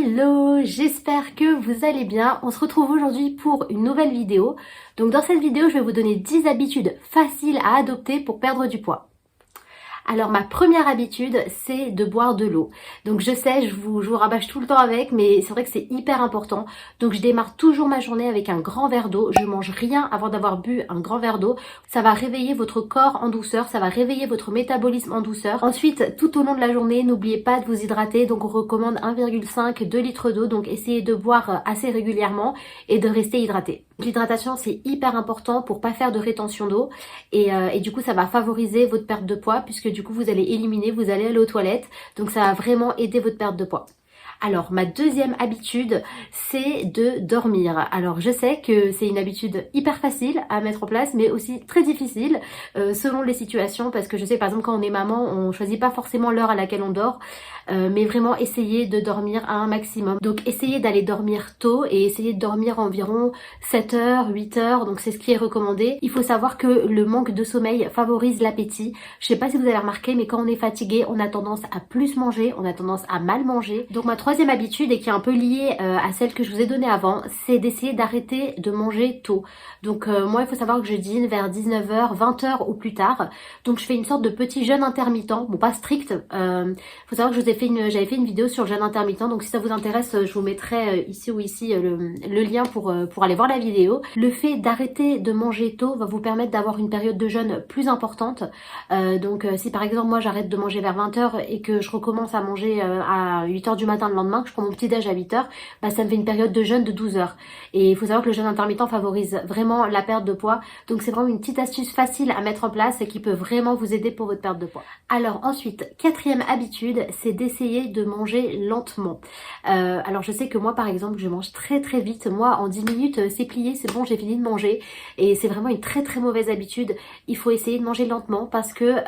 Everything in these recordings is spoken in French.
Hello, j'espère que vous allez bien. On se retrouve aujourd'hui pour une nouvelle vidéo. Donc dans cette vidéo, je vais vous donner 10 habitudes faciles à adopter pour perdre du poids. Alors ma première habitude, c'est de boire de l'eau. Donc je sais, je vous rabâche tout le temps avec, mais c'est vrai que c'est hyper important. Donc je démarre toujours ma journée avec un grand verre d'eau. Je mange rien avant d'avoir bu un grand verre d'eau. Ça va réveiller votre corps en douceur, ça va réveiller votre métabolisme en douceur. Ensuite, tout au long de la journée, n'oubliez pas de vous hydrater. Donc on recommande 1,5-2 litres d'eau. Donc essayez de boire assez régulièrement et de rester hydraté. L'hydratation, c'est hyper important pour pas faire de rétention d'eau et du coup ça va favoriser votre perte de poids puisque du coup vous allez éliminer, vous allez aller aux toilettes, donc ça va vraiment aider votre perte de poids. Alors ma deuxième habitude, c'est de dormir. Alors je sais que c'est une habitude hyper facile à mettre en place mais aussi très difficile selon les situations, parce que je sais par exemple quand on est maman, on choisit pas forcément l'heure à laquelle on dort, mais vraiment essayez de dormir à un maximum. Donc essayez d'aller dormir tôt et essayez de dormir environ 7 heures, 8 heures, donc c'est ce qui est recommandé. Il faut savoir que le manque de sommeil favorise l'appétit. Je sais pas si vous avez remarqué, mais quand on est fatigué, on a tendance à plus manger, on a tendance à mal manger. Donc ma troisième habitude, et qui est un peu liée à celle que je vous ai donnée avant, c'est d'essayer d'arrêter de manger tôt. Donc moi il faut savoir que je dîne vers 19h, 20h au plus tard. Donc je fais une sorte de petit jeûne intermittent, bon pas strict. Faut savoir que j'avais fait une vidéo sur le jeûne intermittent, donc si ça vous intéresse, je vous mettrai ici ou ici le lien pour aller voir la vidéo. Le fait d'arrêter de manger tôt va vous permettre d'avoir une période de jeûne plus importante. Donc si par exemple moi j'arrête de manger vers 20h et que je recommence à manger à 8h du matin le lendemain, que je prends mon petit déj à 8h, bah ça me fait une période de jeûne de 12 heures. Et il faut savoir que le jeûne intermittent favorise vraiment la perte de poids. Donc c'est vraiment une petite astuce facile à mettre en place et qui peut vraiment vous aider pour votre perte de poids. Alors ensuite, quatrième habitude, c'est d'essayer de manger lentement. Alors je sais que moi par exemple, je mange très très vite. Moi en 10 minutes, c'est plié, c'est bon, j'ai fini de manger. Et c'est vraiment une très très mauvaise habitude. Il faut essayer de manger lentement parce que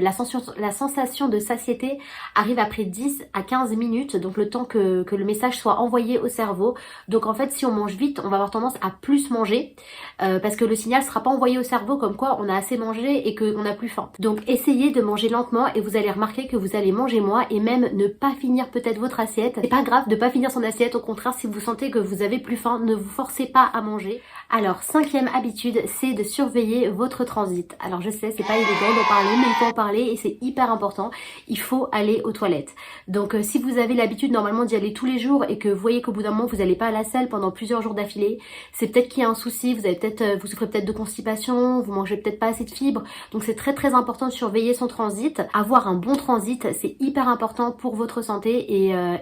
la sensation de satiété arrive après 10 à 15 minutes, donc le temps que le message soit envoyé au cerveau. Donc en fait, si on mange vite, on va avoir tendance à plus manger parce que le signal sera pas envoyé au cerveau comme quoi on a assez mangé et qu'on n'a plus faim. Donc essayez de manger lentement et vous allez remarquer que vous allez manger moins et même ne pas finir peut-être votre assiette. C'est pas grave de pas finir son assiette, au contraire, si vous sentez que vous avez plus faim, ne vous forcez pas à manger. Alors cinquième habitude, c'est de surveiller votre transit. Alors je sais, c'est pas évident d'en parler, mais il faut en parler et c'est hyper important. Il faut aller aux toilettes. Donc si vous avez l'habitude normalement d'y aller tous les jours et que vous voyez qu'au bout d'un moment vous n'allez pas à la salle pendant plusieurs jours d'affilée, c'est peut-être qu'il y a un souci, vous souffrez peut-être de constipation, vous mangez peut-être pas assez de fibres. Donc c'est très très important de surveiller son transit. Avoir un bon transit, c'est hyper important pour votre santé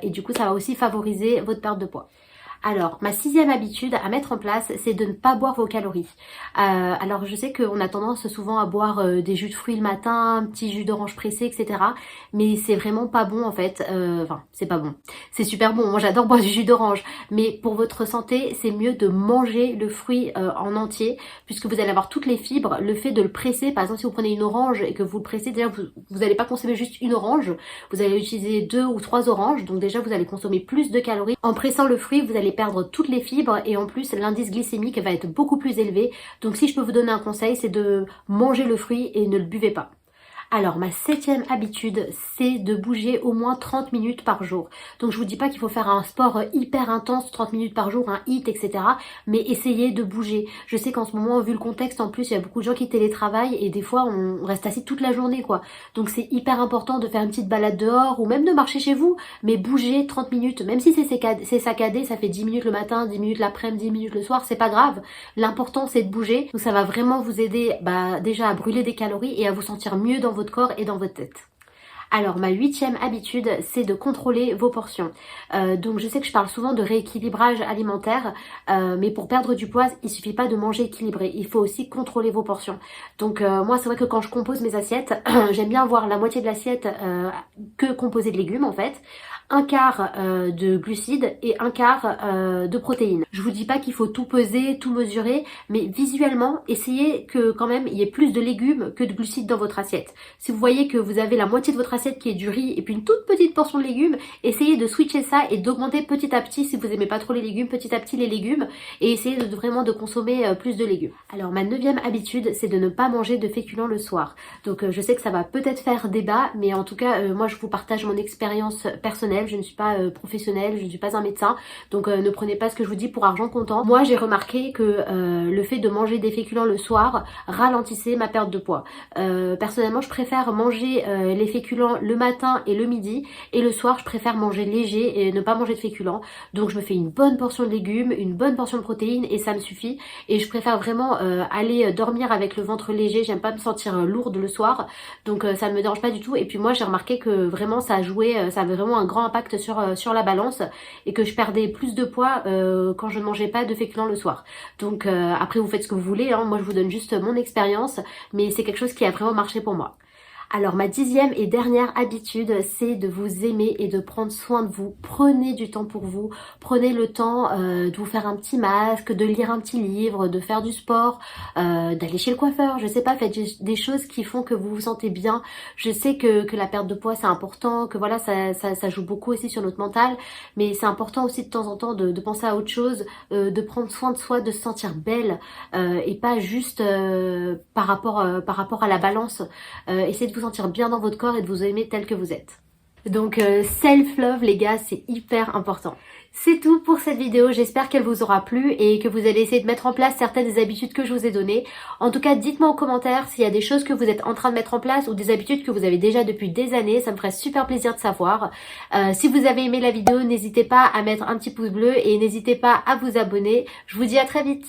et du coup ça va aussi favoriser votre perte de poids. Alors, ma sixième habitude à mettre en place, c'est de ne pas boire vos calories. Alors, je sais qu'on a tendance souvent à boire des jus de fruits le matin, un petit jus d'orange pressé, etc. Mais c'est vraiment pas bon en fait. Enfin, c'est pas bon. C'est super bon. Moi, j'adore boire du jus d'orange. Mais pour votre santé, c'est mieux de manger le fruit en entier, puisque vous allez avoir toutes les fibres. Le fait de le presser, par exemple, si vous prenez une orange et que vous le pressez, déjà, vous n'allez pas consommer juste une orange. Vous allez utiliser 2 ou 3 oranges. Donc déjà, vous allez consommer plus de calories. En pressant le fruit, vous allez perdre toutes les fibres et en plus l'indice glycémique va être beaucoup plus élevé. Donc si je peux vous donner un conseil, c'est de manger le fruit et ne le buvez pas. Alors ma septième habitude, c'est de bouger au moins 30 minutes par jour. Donc je vous dis pas qu'il faut faire un sport hyper intense 30 minutes par jour, un HIIT, etc. Mais essayez de bouger. Je sais qu'en ce moment, vu le contexte, en plus il y a beaucoup de gens qui télétravaillent et des fois on reste assis toute la journée quoi. Donc c'est hyper important de faire une petite balade dehors ou même de marcher chez vous, mais bouger 30 minutes, même si c'est saccadé, ça fait 10 minutes le matin, 10 minutes l'après-midi, 10 minutes le soir, c'est pas grave. L'important c'est de bouger. Donc ça va vraiment vous aider déjà à brûler des calories et à vous sentir mieux dans votre corps et dans votre tête. Alors ma huitième habitude, c'est de contrôler vos portions. Donc je sais que je parle souvent de rééquilibrage alimentaire, mais pour perdre du poids, il suffit pas de manger équilibré, il faut aussi contrôler vos portions. Donc moi c'est vrai que quand je compose mes assiettes, j'aime bien avoir la moitié de l'assiette que composée de légumes en fait, un quart de glucides et un quart de protéines. Je vous dis pas qu'il faut tout peser, tout mesurer, mais visuellement, essayez que quand même il y ait plus de légumes que de glucides dans votre assiette. Si vous voyez que vous avez la moitié de votre assiette qui est du riz et puis une toute petite portion de légumes, essayez de switcher ça et d'augmenter petit à petit, si vous aimez pas trop les légumes, petit à petit les légumes et essayez vraiment de consommer plus de légumes. Alors ma neuvième habitude, c'est de ne pas manger de féculents le soir. Donc je sais que ça va peut-être faire débat, mais en tout cas moi je vous partage mon expérience personnelle. professionnelle, je ne suis pas professionnelle, je ne suis pas un médecin, donc ne prenez pas ce que je vous dis pour argent comptant. Moi j'ai remarqué que le fait de manger des féculents le soir ralentissait ma perte de poids. Personnellement je préfère manger les féculents le matin et le midi, et le soir je préfère manger léger et ne pas manger de féculents. Donc je me fais une bonne portion de légumes, une bonne portion de protéines et ça me suffit. Et je préfère vraiment aller dormir avec le ventre léger, j'aime pas me sentir lourde le soir, donc ça ne me dérange pas du tout. Et puis moi j'ai remarqué que vraiment ça a joué, ça avait vraiment un grand impact sur la balance, et que je perdais plus de poids quand je ne mangeais pas de féculents le soir. Donc après vous faites ce que vous voulez, hein. Moi je vous donne juste mon expérience, mais c'est quelque chose qui a vraiment marché pour moi. Alors ma 10e et dernière habitude, c'est de vous aimer et de prendre soin de vous. Prenez du temps pour vous, prenez le temps de vous faire un petit masque, de lire un petit livre, de faire du sport, d'aller chez le coiffeur, je sais pas, faites des choses qui font que vous vous sentez bien. Je sais que la perte de poids c'est important, que voilà ça joue beaucoup aussi sur notre mental, mais c'est important aussi de temps en temps de penser à autre chose, de prendre soin de soi, de se sentir belle, et pas juste par rapport à la balance. Essayez de vous sentir bien dans votre corps et de vous aimer tel que vous êtes. Donc self-love les gars, c'est hyper important. C'est tout pour cette vidéo, j'espère qu'elle vous aura plu et que vous allez essayer de mettre en place certaines des habitudes que je vous ai données. En tout cas, dites-moi en commentaire s'il y a des choses que vous êtes en train de mettre en place ou des habitudes que vous avez déjà depuis des années, ça me ferait super plaisir de savoir. Si vous avez aimé la vidéo, n'hésitez pas à mettre un petit pouce bleu et n'hésitez pas à vous abonner. Je vous dis à très vite.